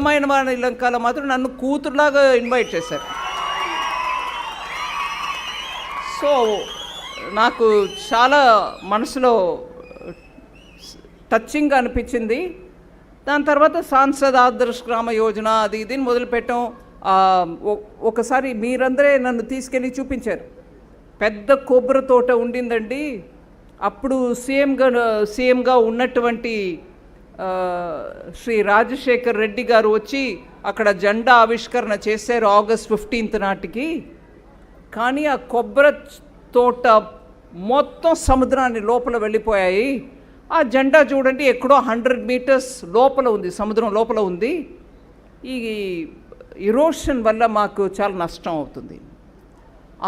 వారి లంకాలో మాత్రం నన్ను కూతురులాగా ఇన్వైట్ చేశారు. సో నాకు చాలా మనసులో టచ్చింగ్ అనిపించింది. దాని తర్వాత సాంసద్ ఆదర్శ్ గ్రామ యోజన అది ఇది మొదలుపెట్టాం. ఒకసారి మీరందరే నన్ను తీసుకెళ్ళి చూపించారు. పెద్ద కొబ్బరి తోట ఉండిందండి. అప్పుడు సీఎంగా ఉన్నటువంటి శ్రీ రాజశేఖర్ రెడ్డి గారు వచ్చి అక్కడ జెండా ఆవిష్కరణ చేశారు ఆగస్ట్ 15 నాటికి. కానీ ఆ కొబ్బరి తోట మొత్తం సముద్రాన్ని లోపల వెళ్ళిపోయాయి. ఆ జెండా చూడండి ఎక్కడో 100 మీటర్స్ లోపల ఉంది, సముద్రం లోపల ఉంది. ఈ ఇరోషన్ వల్ల మాకు చాలా నష్టం అవుతుంది.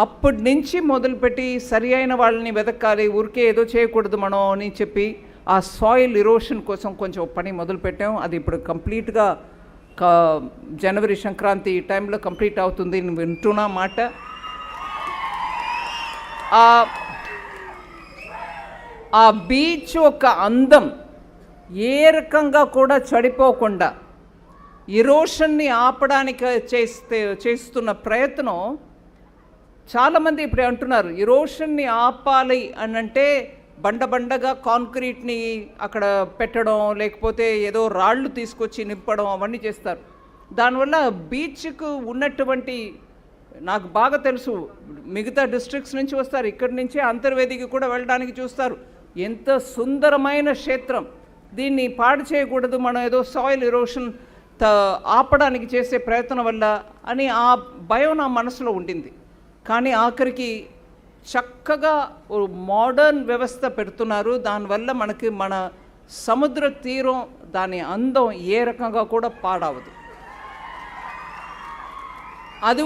అప్పటి నుంచి మొదలుపెట్టి సరి అయిన వాళ్ళని వెతకాలి, ఊరికే ఏదో చేయకూడదు మనం అని చెప్పి ఆ సాయిల్ ఇరోషన్ కోసం కొంచెం పని మొదలుపెట్టాం. అది ఇప్పుడు కంప్లీట్గా జనవరి సంక్రాంతి టైంలో కంప్లీట్ అవుతుంది వింటున్నా మాట. ఆ బీచ్ ఒక అందం ఏ రకంగా కూడా చెడిపోకుండా ఇరోషన్ని ఆపడానికి చేస్తున్న ప్రయత్నం చాలామంది ఇప్పుడు అంటున్నారు. ఇరోషన్ని ఆపాలి అని అంటే బండగా కాంక్రీట్ని అక్కడ పెట్టడం, లేకపోతే ఏదో రాళ్ళు తీసుకొచ్చి నింపడం అవన్నీ చేస్తారు. దానివల్ల బీచ్కు ఉన్నటువంటి, నాకు బాగా తెలుసు, మిగతా డిస్ట్రిక్ట్స్ నుంచి వస్తారు, ఇక్కడి నుంచే అంతర్వేదికి కూడా వెళ్ళడానికి చూస్తారు. ఎంత సుందరమైన క్షేత్రం, దీన్ని పాడు చేయకూడదు మనం ఏదో సాయిల్ ఇరోషన్ ఆపడానికి చేసే ప్రయత్నం వల్ల అని ఆ భయం నా మనసులో ఉండింది. కానీ ఆఖరికి చక్కగా మోడర్న్ వ్యవస్థ పెడుతున్నారు. దానివల్ల మనకి మన సముద్ర తీరం దాని అందం ఏ రకంగా కూడా పాడవదు. అది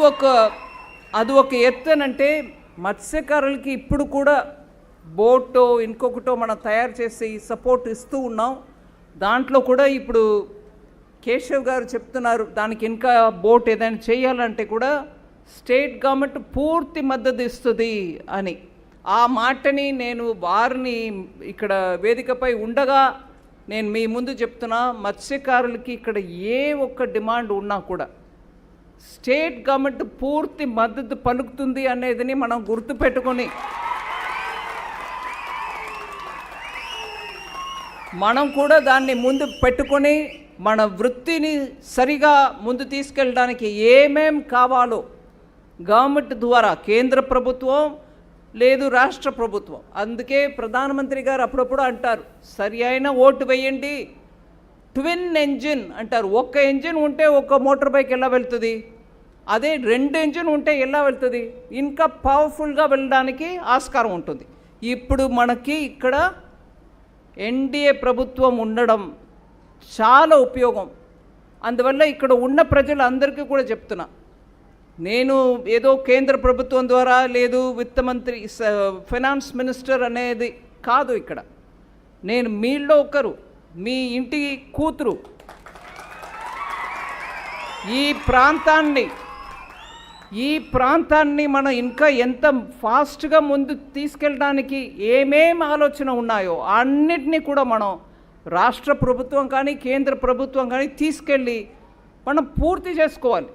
ఒక ఎత్తనంటే మత్స్యకారులకి ఇప్పుడు కూడా బోటో ఇంకొకటో మనం తయారు చేసి సపోర్ట్ ఇస్తూ ఉన్నాం. దాంట్లో కూడా ఇప్పుడు కేశవ్ గారు చెప్తున్నారు దానికి ఇంకా బోట్ ఏదైనా చేయాలంటే కూడా స్టేట్ గవర్నమెంట్ పూర్తి మద్దతు ఇస్తుంది అని. ఆ మాటని నేను వారిని ఇక్కడ వేదికపై ఉండగా నేను మీ ముందు చెప్తున్నా, మత్స్యకారులకి ఇక్కడ ఏ ఒక్క డిమాండ్ ఉన్నా కూడా స్టేట్ గవర్నమెంట్ పూర్తి మద్దతు పలుకుతుంది అనేదని మనం గుర్తుపెట్టుకొని మనం కూడా దాన్ని ముందు పెట్టుకొని మన వృత్తిని సరిగా ముందు తీసుకెళ్ళడానికి ఏమేం కావాలో గవర్నమెంట్ ద్వారా, కేంద్ర ప్రభుత్వం లేదు రాష్ట్ర ప్రభుత్వం, అందుకే ప్రధానమంత్రి గారు అప్పుడప్పుడు అంటారు సరి అయిన ఓటు వేయండి, ట్విన్ ఎంజిన్ అంటారు. ఒక్క ఎంజిన్ ఉంటే ఒక్క మోటార్ బైక్ ఎలా వెళ్తుంది, అదే 2 ఎంజిన్ ఉంటే ఎలా వెళ్తుంది, ఇంకా పవర్ఫుల్గా వెళ్ళడానికి ఆస్కారం ఉంటుంది. ఇప్పుడు మనకి ఇక్కడ ఎన్డీఏ ప్రభుత్వం ఉండడం చాలా ఉపయోగం. అందువల్ల ఇక్కడ ఉన్న ప్రజలందరికీ కూడా చెప్తున్నా, నేను ఏదో కేంద్ర ప్రభుత్వం ద్వారా లేదు విత్త మంత్రి ఫైనాన్స్ మినిస్టర్ అనేది కాదు. ఇక్కడ నేను మీలో ఒకరు, మీ ఇంటి కూతురు. ఈ ప్రాంతాన్ని మనం ఇంకా ఎంత ఫాస్ట్గా ముందు తీసుకెళ్ళడానికి ఏమేం ఆలోచన ఉన్నాయో అన్నిటినీ కూడా మనం రాష్ట్ర ప్రభుత్వం కానీ కేంద్ర ప్రభుత్వం కానీ తీసుకెళ్ళి మనం పూర్తి చేసుకోవాలి.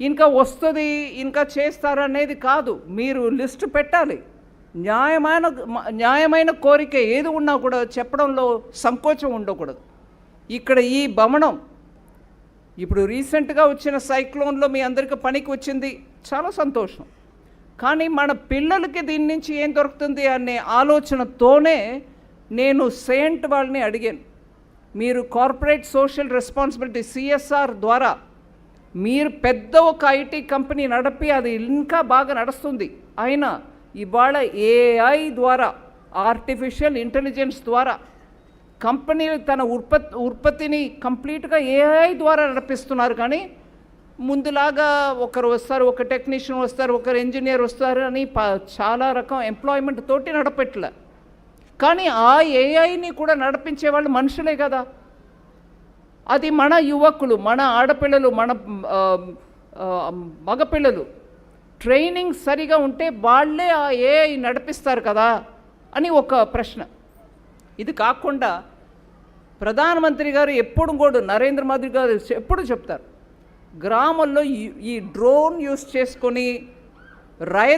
ఇంకా వస్తుంది ఇంకా చేస్తారనేది కాదు, మీరు లిస్టు పెట్టాలి. న్యాయమైన కోరిక ఏది ఉన్నా కూడా చెప్పడంలో సంకోచం ఉండకూడదు. ఇక్కడ ఈ భవనం ఇప్పుడు రీసెంట్గా వచ్చిన సైక్లోన్లో మీ అందరికీ పనికి వచ్చింది, చాలా సంతోషం. కానీ మన పిల్లలకి దీని నుంచి ఏం దొరుకుతుంది అనే ఆలోచనతోనే నేను సెయింట్ వాళ్ళని అడిగాను, మీరు కార్పొరేట్ సోషల్ రెస్పాన్సిబిలిటీ CSR ద్వారా మీరు పెద్ద ఒక ఐటీ కంపెనీ నడిపి అది ఇంకా బాగా నడుస్తుంది. అయినా ఇవాళ AI ద్వారా, ఆర్టిఫిషియల్ ఇంటెలిజెన్స్ ద్వారా కంపెనీలు తన ఉత్పత్తిని కంప్లీట్గా AI ద్వారా నడిపిస్తున్నారు. కానీ ముందులాగా ఒకరు వస్తారు, ఒక టెక్నీషియన్ వస్తారు, ఒకరు ఇంజనీర్ వస్తారు అని చాలా రకం ఎంప్లాయ్మెంట్ తోటి నడపెట్టలే. కానీ ఆ AIని కూడా నడిపించే వాళ్ళు మనుషులే కదా. అది మన యువకులు, మన ఆడపిల్లలు, మన మగపిల్లలు ట్రైనింగ్ సరిగా ఉంటే వాళ్ళే ఆ AI నడిపిస్తారు కదా అని ఒక ప్రశ్న. ఇది కాకుండా ప్రధానమంత్రి గారు ఎప్పుడు కూడా నరేంద్ర మోదీ గారు ఎప్పుడు చెప్తారు, గ్రామంలో ఈ డ్రోన్ యూస్ చేసుకొని రైతు